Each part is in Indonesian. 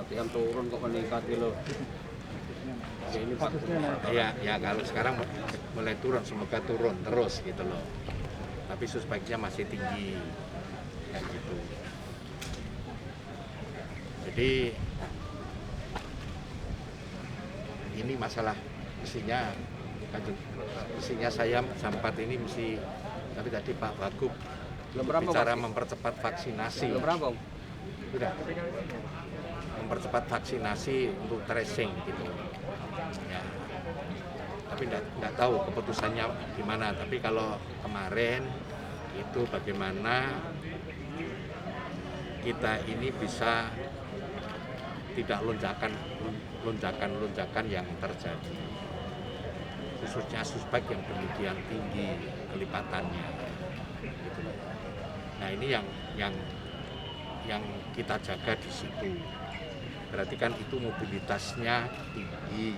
latihan turun kok meningkat gitu loh. Ya, ini Pak. Ya kalau sekarang mulai turun, semoga turun terus gitu loh. Tapi suspeknya masih tinggi, kayak gitu. Jadi ini masalah mestinya saya sampat ini mesti, tapi tadi Pak Wagub bicara mempercepat vaksinasi. Belum rampung. Sudah mempercepat vaksinasi untuk tracing gitu. Ya. Tapi tidak tahu keputusannya gimana. Tapi kalau kemarin itu bagaimana kita ini bisa tidak lonjakan yang terjadi, khususnya suspek yang demikian tinggi kelipatannya. Gitu. Nah ini yang kita jaga di situ. Berarti kan itu mobilitasnya tinggi,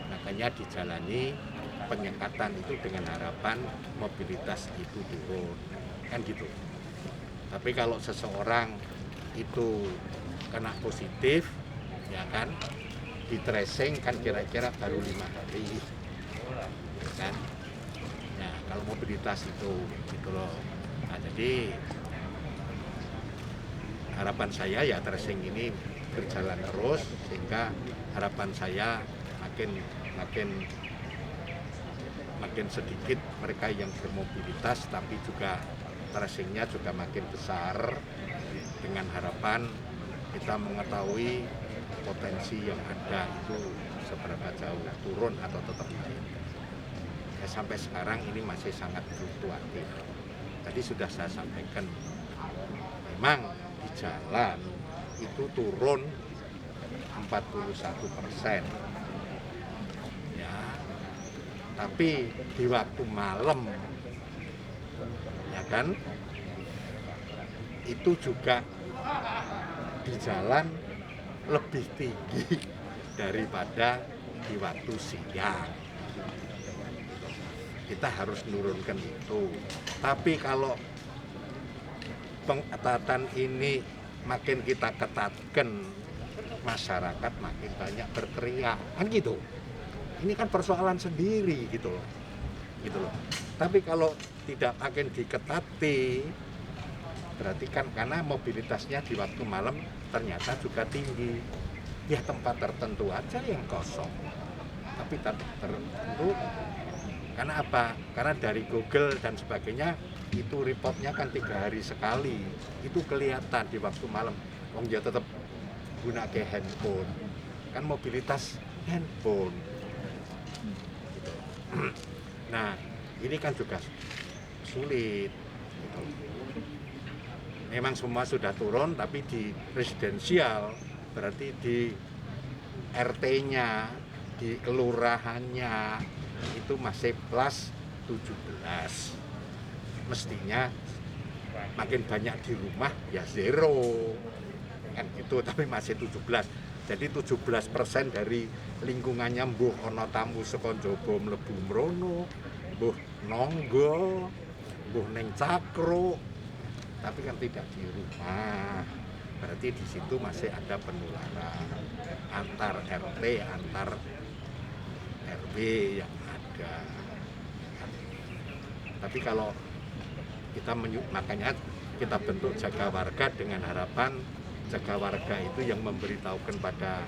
makanya dijalani penyekatan itu dengan harapan mobilitas itu turun, kan gitu. Tapi kalau seseorang itu kena positif, ya kan, di tracing kan kira-kira baru 5 hari, kan. Nah kalau mobilitas itu gitu loh. Nah, jadi harapan saya ya tracing ini berjalan terus, sehingga harapan saya makin sedikit mereka yang bermobilitas, tapi juga tracingnya juga makin besar, dengan harapan kita mengetahui potensi yang ada itu seberapa jauh, turun atau tetap naik. Ya, sampai sekarang ini masih sangat fluktuatif. Tadi sudah saya sampaikan, memang di jalan itu turun 41%. Ya, tapi di waktu malam, ya kan, itu juga di jalan lebih tinggi daripada di waktu siang. Kita harus menurunkan itu. Tapi kalau pengetatan ini makin kita ketatkan, masyarakat makin banyak berteriak, kan gitu. Ini kan persoalan sendiri gitu loh. Tapi kalau tidak makin diketati, berarti kan karena mobilitasnya di waktu malam ternyata juga tinggi. Ya tempat tertentu aja yang kosong. Tapi tertentu, karena apa? Karena dari Google dan sebagainya itu reportnya kan 3 hari sekali. Itu kelihatan di waktu malam. Wong dia tetap gunakan handphone. Kan mobilitas handphone. Gitu. Nah, ini kan juga sulit. Gitu. Memang semua sudah turun, tapi di residensial, berarti di RT-nya, di kelurahannya, itu masih plus 17. Mestinya makin banyak di rumah, ya zero. Kan gitu, tapi masih 17. Jadi 17% dari lingkungannya mbuh ana tamu saka njaba mlebu mrono, mbuh nonggo, mbuh ning cakro, tapi kan tidak di rumah. Berarti di situ masih ada penularan antar RT, antar RW yang ada. Tapi kalau kita makanya kita bentuk jaga warga dengan harapan jaga warga itu yang memberitahukan pada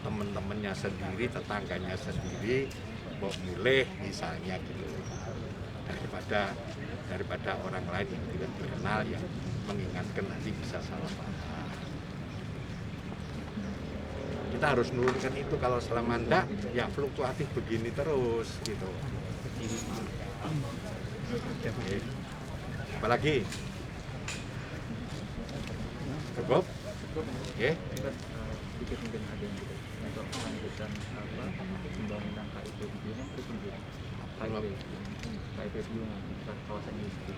teman-temannya sendiri, tetangganya sendiri, mau mulai misalnya gitu, daripada orang lain yang tidak dikenal yang mengingatkan nanti bisa salah paham. Kita harus nurunkan itu, kalau selama enggak ya fluktuatif begini terus gitu. Apalagi cukup? Oke. Sedikit mungkin ada yang gitu untuk melanjutkan pembangunan KIP Piungan itu sendiri. KIP Piungan kawasan industri.